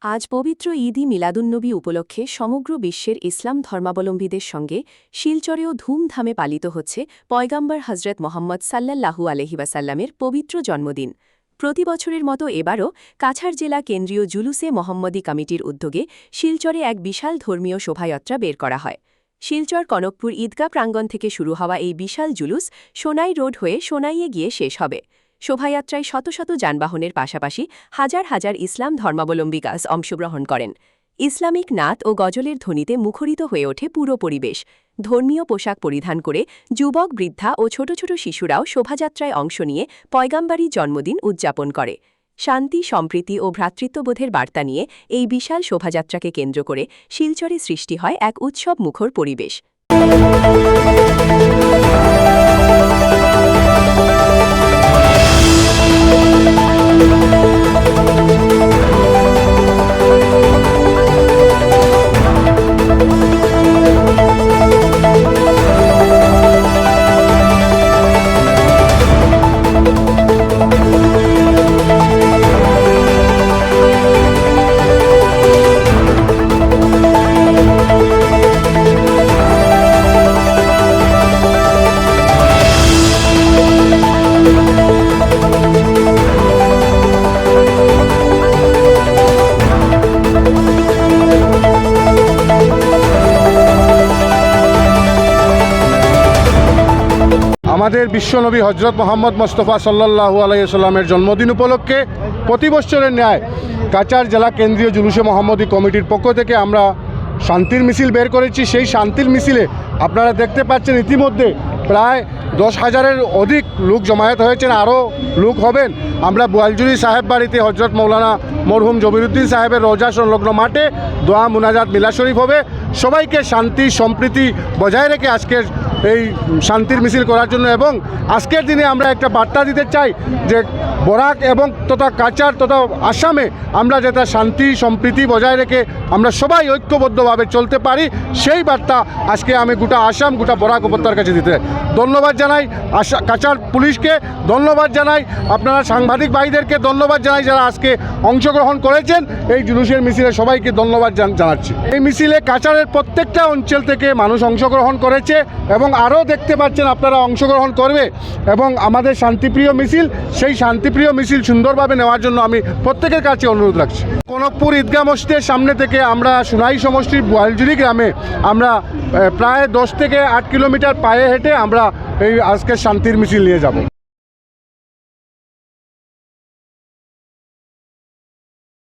আজ পবিত্র ঈদ-ই মিলাদুন্নবী উপলক্ষে সমগ্র বিশ্বের ইসলাম ধর্মাবলম্বীদের সঙ্গে শিলচরেও ধুমধামে পালিত হচ্ছে পয়গাম্বর হজরত মোহাম্মদ সাল্লাল্লাহু আলহি ওয়াসাল্লামের পবিত্র জন্মদিন। প্রতি বছরের মতো এবারও কাছাড় জেলা কেন্দ্রীয় জুলুসে মোহাম্মদী কমিটির উদ্যোগে শিলচরে এক বিশাল ধর্মীয় শোভাযাত্রা বের করা হয়। শিলচর কনকপুর ঈদগাহ প্রাঙ্গণ থেকে শুরু হওয়া এই বিশাল জুলুস সোনাই রোড হয়ে সোনাইয়ে গিয়ে শেষ হবে। শোভাযাত্রায় শত শত যানবাহনের পাশাপাশি হাজার হাজার ইসলাম ধর্মাবলম্বী গাছ অংশগ্রহণ করেন। ইসলামিক নাত ও গজলের ধ্বনিতে মুখরিত হয়ে ওঠে পুরো পরিবেশ। ধর্মীয় পোশাক পরিধান করে যুবক, বৃদ্ধা ও ছোট ছোট শিশুরাও শোভাযাত্রায় অংশ নিয়ে পয়গাম্বরী জন্মদিন উদযাপন করে। শান্তি, সম্প্রীতি ও ভ্রাতৃত্ববোধের বার্তা নিয়ে এই বিশাল শোভাযাত্রাকে কেন্দ্র করে শিলচরে সৃষ্টি হয় এক উৎসব মুখর পরিবেশ। আমাদের বিশ্বনবী হজরত মোহাম্মদ মোস্তফা সাল্লাল্লাহু আলাইহি সাল্লামের জন্মদিন উপলক্ষে প্রতি বছরের ন্যায় কাছাড় জেলা কেন্দ্রীয় জুলুসে মোহাম্মদী কমিটির পক্ষ থেকে আমরা শান্তির মিছিল বের করেছি। সেই শান্তির মিছিলে আপনারা দেখতে পাচ্ছেন ইতিমধ্যে প্রায় 10,000-এর অধিক লোক জমায়েত হয়েছেন, আরও লোক হবেন। আমরা বোয়ালজুরি সাহেব বাড়িতে হজরত মৌলানা মরহুম জবিরুদ্দিন সাহেবের রোজা সংলগ্ন মাঠে দোয়া মুনাজাত মিলাদ শরীফ হবে। সবাইকে শান্তি সম্প্রীতি বজায় রেখে আজকের এই শান্তির মিছিল করার জন্য, এবং আজকের দিনে আমরা একটা বার্তা দিতে চাই যে বরাক এবং তথা কাছাড় তথা আসামে আমরা যাতে শান্তি সম্প্রীতি বজায় রেখে আমরা সবাই ঐক্যবদ্ধভাবে চলতে পারি, সেই বার্তা আজকে আমি গোটা আসাম, গোটা বরাক উপত্যকার কাছে দিতে ধন্যবাদ জানাই। কাছাড় পুলিশকে ধন্যবাদ জানাই, আপনারা সাংবাদিক ভাইদেরকে ধন্যবাদ জানাই যারা আজকে অংশগ্রহণ করেছেন এই জুলুসের মিছিলে, সবাইকে ধন্যবাদ জানাচ্ছি। এই মিছিলে কাছাড়ের প্রত্যেকটা অঞ্চল থেকে মানুষ অংশগ্রহণ করেছে এবং আরও দেখতে পাচ্ছেন আপনারা অংশগ্রহণ করবে, এবং আমাদের শান্তিপ্রিয় মিছিল, সেই শান্তিপ্রিয় মিছিল সুন্দরভাবে নেওয়ার জন্য আমি প্রত্যেকের কাছে অনুরোধ রাখছি। কনকপুর ঈদগাহ মসজিদের সামনে থেকে আমরা সোনাই সমষ্টির বোয়ালজুরি গ্রামে আমরা প্রায় 10 থেকে 8 কিলোমিটার পায়ে হেঁটে আমরা এই আজকের শান্তির মিছিল নিয়ে যাব।